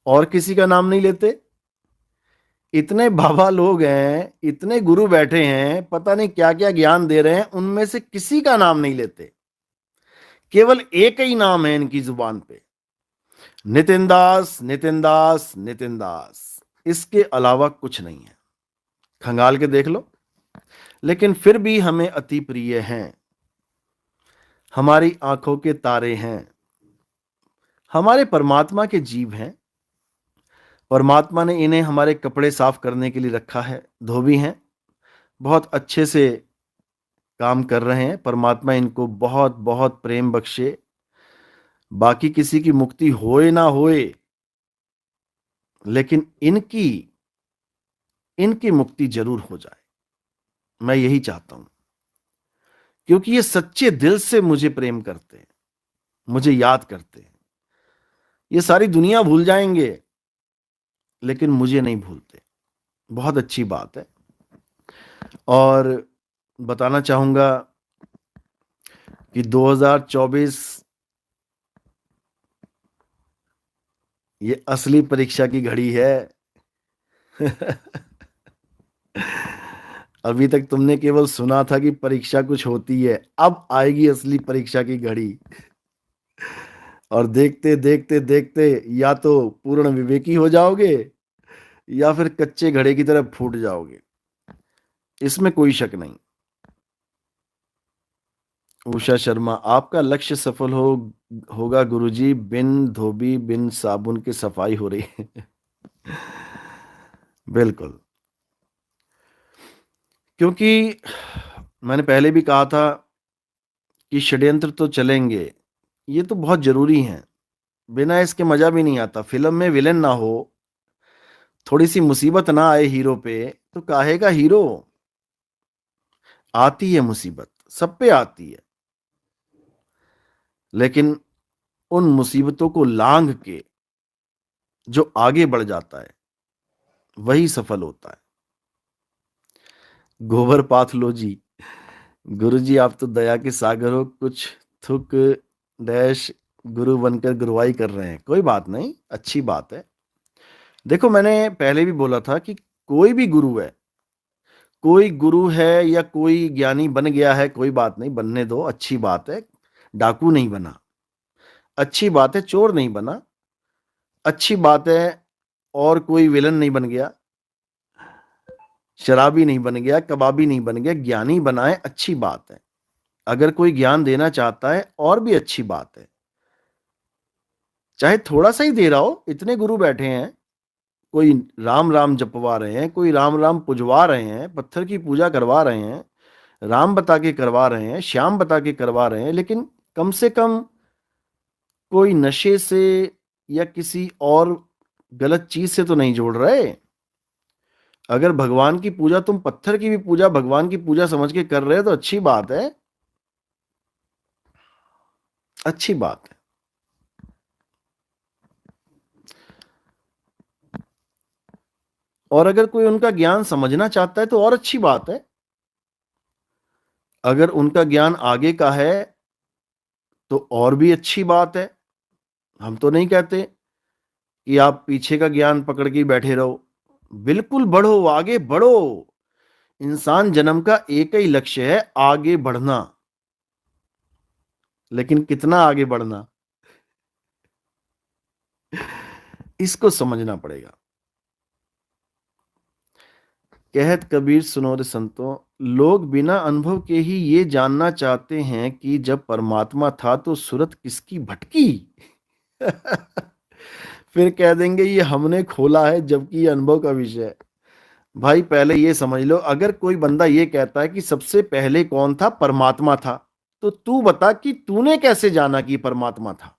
और किसी का नाम नहीं लेते? इतने बाबा लोग हैं, इतने गुरु बैठे हैं, पता नहीं क्या क्या ज्ञान दे रहे हैं, उनमें से किसी का नाम नहीं लेते। केवल एक ही नाम है इनकी जुबान पे, नितिन दास, नितिन दास, नितिन दास। इसके अलावा कुछ नहीं है। खंगाल के देख लो। लेकिन फिर भी हमें अति प्रिय हैं, हमारी आंखों के तारे हैं, हमारे परमात्मा के जीव हैं। परमात्मा ने इन्हें हमारे कपड़े साफ करने के लिए रखा है, धोबी हैं, बहुत अच्छे से काम कर रहे हैं। परमात्मा इनको बहुत बहुत प्रेम बख्शे। बाकी किसी की मुक्ति होए ना होए, लेकिन इनकी इनकी मुक्ति जरूर हो जाए, मैं यही चाहता हूं। क्योंकि ये सच्चे दिल से मुझे प्रेम करते हैं, मुझे याद करते हैं। ये सारी दुनिया भूल जाएंगे, लेकिन मुझे नहीं भूलते। बहुत अच्छी बात है। और बताना चाहूंगा कि 2024 ये असली परीक्षा की घड़ी है। अभी तक तुमने केवल सुना था कि परीक्षा कुछ होती है, अब आएगी असली परीक्षा की घड़ी। और देखते देखते देखते या तो पूर्ण विवेकी हो जाओगे, या फिर कच्चे घड़े की तरह फूट जाओगे, इसमें कोई शक नहीं। उषा शर्मा, आपका लक्ष्य सफल होगा गुरुजी, बिन धोबी बिन साबुन के सफाई हो रही है। बिल्कुल। क्योंकि मैंने पहले भी कहा था कि षड्यंत्र तो चलेंगे, ये तो बहुत जरूरी है। बिना इसके मजा भी नहीं आता। फिल्म में विलेन ना हो, थोड़ी सी मुसीबत ना आए हीरो पे, तो काहे का हीरो। आती है मुसीबत, सब पे आती है, लेकिन उन मुसीबतों को लांघ के जो आगे बढ़ जाता है, वही सफल होता है। गोबर पाथलोजी, गुरुजी आप तो दया के सागर हो, कुछ थुक डैश गुरु बनकर गुरुवाई कर रहे हैं। कोई बात नहीं, अच्छी बात है। देखो, मैंने पहले भी बोला था कि कोई भी गुरु है, कोई गुरु है या कोई ज्ञानी बन गया है, कोई बात नहीं, बनने दो, अच्छी बात है। डाकू नहीं बना, अच्छी बात है। चोर नहीं बना, अच्छी बात है। और कोई विलन नहीं बन गया, शराबी नहीं बन गया, कबाबी नहीं बन गया, ज्ञानी बनाए, अच्छी बात है। अगर कोई ज्ञान देना चाहता है, और भी अच्छी बात है। चाहे थोड़ा सा ही दे रहा हो, इतने गुरु बैठे हैं, कोई राम राम जपवा रहे हैं, कोई राम राम पुजवा रहे हैं, पत्थर की पूजा करवा रहे हैं, राम बता के करवा रहे हैं, श्याम बता के करवा रहे हैं, लेकिन कम से कम कोई नशे से या किसी और गलत चीज से तो नहीं जोड़ रहे। अगर भगवान की पूजा, तुम पत्थर की भी पूजा भगवान की पूजा समझ के कर रहे हो, तो अच्छी बात है, अच्छी बात है। और अगर कोई उनका ज्ञान समझना चाहता है, तो और अच्छी बात है। अगर उनका ज्ञान आगे का है, तो और भी अच्छी बात है। हम तो नहीं कहते कि आप पीछे का ज्ञान पकड़ के ही बैठे रहो। बिल्कुल बढ़ो, आगे बढ़ो। इंसान जन्म का एक ही लक्ष्य है, आगे बढ़ना। लेकिन कितना आगे बढ़ना, इसको समझना पड़ेगा। कहत कबीर सुनो रे संतों, लोग बिना अनुभव के ही ये जानना चाहते हैं कि जब परमात्मा था तो सूरत किसकी भटकी। फिर कह देंगे ये हमने खोला है, जबकि ये अनुभव का विषय है। भाई पहले ये समझ लो, अगर कोई बंदा ये कहता है कि सबसे पहले कौन था, परमात्मा था, तो तू बता कि तूने कैसे जाना कि परमात्मा था।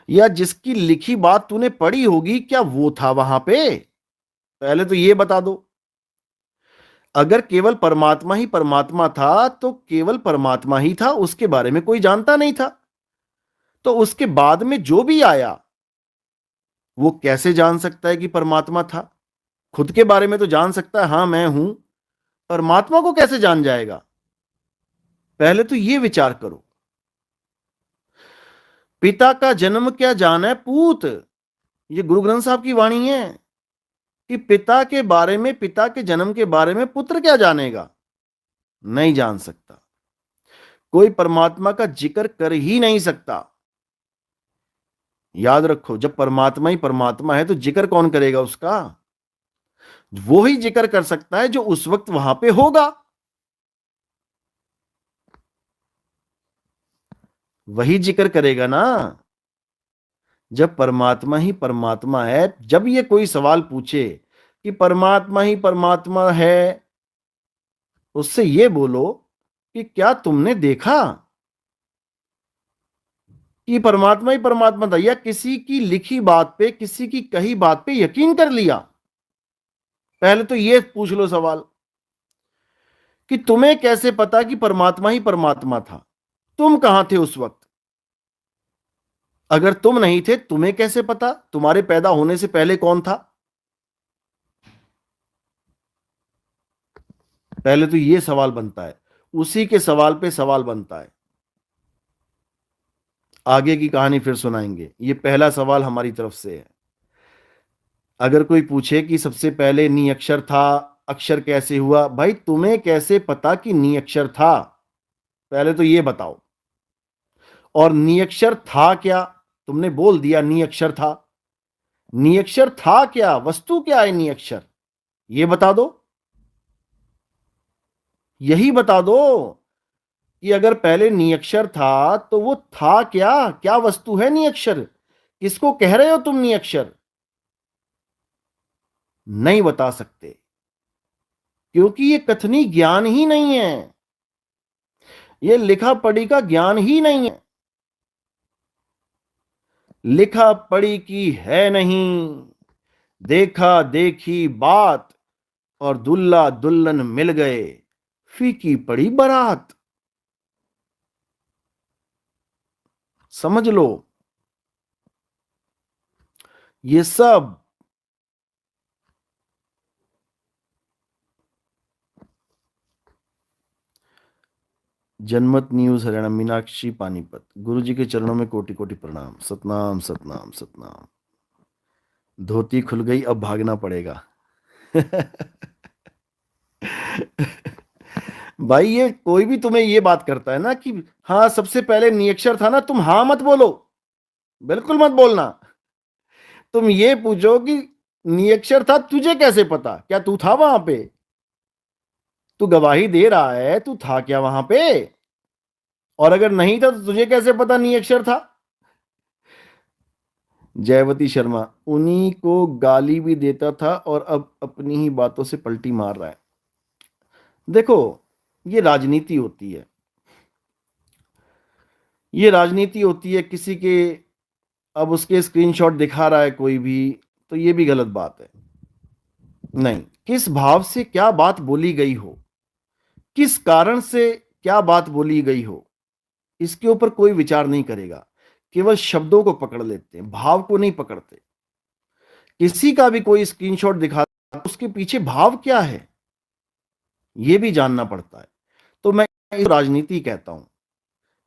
या जिसकी लिखी बात तूने पढ़ी होगी, क्या वो था वहां पे? पहले तो ये बता दो। अगर केवल परमात्मा ही परमात्मा था, तो केवल परमात्मा ही था, उसके बारे में कोई जानता नहीं था। तो उसके बाद में जो भी आया, वो कैसे जान सकता है कि परमात्मा था? खुद के बारे में तो जान सकता है, हां मैं हूं। परमात्मा को कैसे जान जाएगा? पहले तो ये विचार करो। पिता का जन्म क्या जाने पूत, ये गुरु ग्रंथ साहब की वाणी है कि पिता के बारे में, पिता के जन्म के बारे में पुत्र क्या जानेगा? नहीं जान सकता। कोई परमात्मा का जिक्र कर ही नहीं सकता। याद रखो, जब परमात्मा ही परमात्मा है तो जिक्र कौन करेगा उसका? वो ही जिक्र कर सकता है जो उस वक्त वहां पे होगा। वही जिक्र करेगा ना। जब परमात्मा ही परमात्मा है, जब ये कोई सवाल पूछे कि परमात्मा ही परमात्मा है, उससे ये बोलो कि क्या तुमने देखा कि परमात्मा ही परमात्मा था, या किसी की लिखी बात पे, किसी की कही बात पे यकीन कर लिया? पहले तो ये पूछ लो सवाल कि तुम्हें कैसे पता कि परमात्मा ही परमात्मा था? तुम कहां थे उस वक्त? अगर तुम नहीं थे, तुम्हें कैसे पता? तुम्हारे पैदा होने से पहले कौन था? पहले तो ये सवाल बनता है। उसी के सवाल पे सवाल बनता है। आगे की कहानी फिर सुनाएंगे। ये पहला सवाल हमारी तरफ से है। अगर कोई पूछे कि सबसे पहले नी अक्षर था, अक्षर कैसे हुआ, भाई तुम्हें कैसे पता कि नी अक्षर था? पहले तो ये बताओ। और नी अक्षर था क्या? तुमने बोल दिया नी अक्षर था। नी अक्षर था क्या? वस्तु क्या है नी अक्षर? ये बता दो। यही बता दो कि अगर पहले नी अक्षर था तो वो था क्या? क्या वस्तु है नी अक्षर? किसको कह रहे हो तुम नी अक्षर? नहीं बता सकते, क्योंकि ये कथनी ज्ञान ही नहीं है। ये लिखा पढ़ी का ज्ञान ही नहीं है। लिखा पढ़ी की है नहीं, देखा देखी बात, और दुल्ला दुल्हन मिल गए, फीकी पड़ी बारात। समझ लो ये सब जनमत न्यूज हरियाणा, मीनाक्षी पानीपत। गुरु जी के चरणों में कोटि कोटि प्रणाम। सतनाम सतनाम सतनाम। धोती खुल गई, अब भागना पड़ेगा। भाई ये कोई भी तुम्हें ये बात करता है ना कि हाँ सबसे पहले नियक्षर था ना, तुम हाँ मत बोलो, बिल्कुल मत बोलना। तुम ये पूछो कि नियक्षर था, तुझे कैसे पता? क्या तू था वहां पे? तू गवाही दे रहा है, तू था क्या वहां पे? और अगर नहीं था तो तुझे कैसे पता नियक्षर था? जयवती शर्मा, उन्हीं को गाली भी देता था और अब अपनी ही बातों से पलटी मार रहा है। देखो, ये राजनीति होती है। ये राजनीति होती है किसी के। अब उसके स्क्रीनशॉट दिखा रहा है कोई भी, तो ये भी गलत बात है। नहीं, किस भाव से क्या बात बोली गई हो, किस कारण से क्या बात बोली गई हो, इसके ऊपर कोई विचार नहीं करेगा। केवल शब्दों को पकड़ लेते हैं, भाव को नहीं पकड़ते। किसी का भी कोई स्क्रीनशॉट दिखा, उसके पीछे भाव क्या है ये भी जानना पड़ता है। तो मैं राजनीति कहता हूं।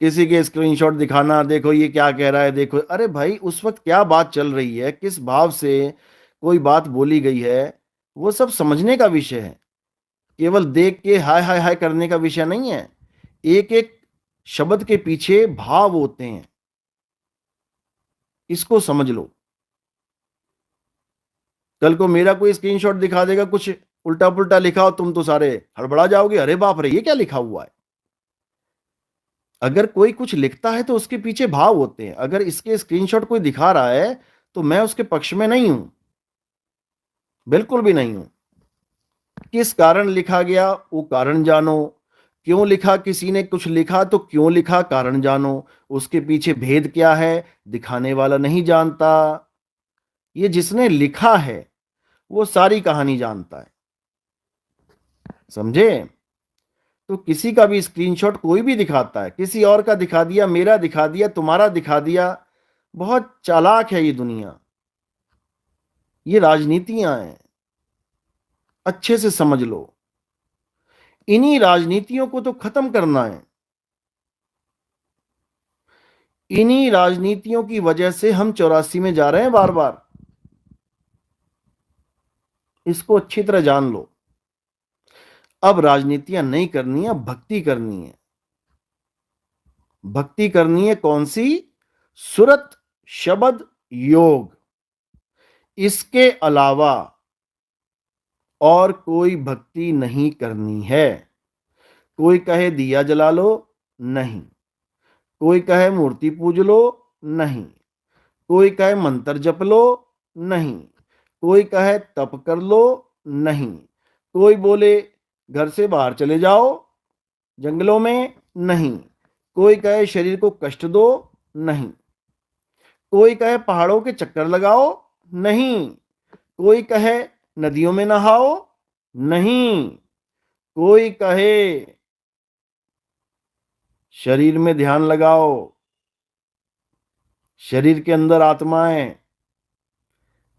किसी के स्क्रीनशॉट दिखाना, देखो ये क्या कह रहा है, देखो, अरे भाई उस वक्त क्या बात चल रही है, किस भाव से कोई बात बोली गई है, वो सब समझने का विषय है। केवल देख के हाय हाय हाय करने का विषय नहीं है। एक एक शब्द के पीछे भाव होते हैं, इसको समझ लो। कल को मेरा कोई स्क्रीनशॉट दिखा देगा, कुछ उल्टा पुल्टा लिखा हो, तुम तो सारे हड़बड़ा जाओगे, अरे बाप रे ये क्या लिखा हुआ है। अगर कोई कुछ लिखता है तो उसके पीछे भाव होते हैं। अगर इसके स्क्रीनशॉट कोई दिखा रहा है तो मैं उसके पक्ष में नहीं हूं, बिल्कुल भी नहीं हूं। किस कारण लिखा गया वो कारण जानो। क्यों लिखा, किसी ने कुछ लिखा तो क्यों लिखा, कारण जानो। उसके पीछे भेद क्या है, दिखाने वाला नहीं जानता। ये जिसने लिखा है वो सारी कहानी जानता है। समझे? तो किसी का भी स्क्रीनशॉट कोई भी दिखाता है, किसी और का दिखा दिया, मेरा दिखा दिया, तुम्हारा दिखा दिया। बहुत चालाक है ये दुनिया। ये राजनीतियां हैं, अच्छे से समझ लो। इन्हीं राजनीतियों को तो खत्म करना है। इन्हीं राजनीतियों की वजह से हम 84 में जा रहे हैं बार बार। इसको अच्छी तरह जान लो। अब राजनीतियां नहीं करनी है, भक्ति करनी है। भक्ति करनी है कौन सी? सुरत, शब्द, योग। इसके अलावा और कोई भक्ति नहीं करनी है। कोई कहे दिया जला लो, नहीं। कोई कहे मूर्ति पूज लो, नहीं। कोई कहे मंत्र जप लो, नहीं। कोई कहे तप कर लो, नहीं। कोई बोले घर से बाहर चले जाओ जंगलों में, नहीं। कोई कहे शरीर को कष्ट दो, नहीं। कोई कहे पहाड़ों के चक्कर लगाओ, नहीं। कोई कहे नदियों में नहाओ, नहीं। कोई कहे शरीर में ध्यान लगाओ, शरीर के अंदर आत्माएं,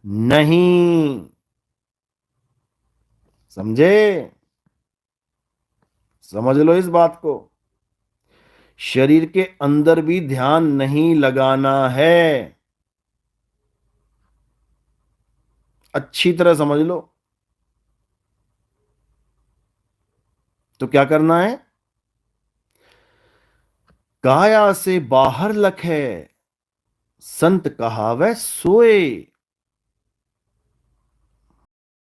नहीं। समझे? समझ लो इस बात को। शरीर के अंदर भी ध्यान नहीं लगाना है। अच्छी तरह समझ लो। तो क्या करना है? काया से बाहर लख है, संत कहावै सोए।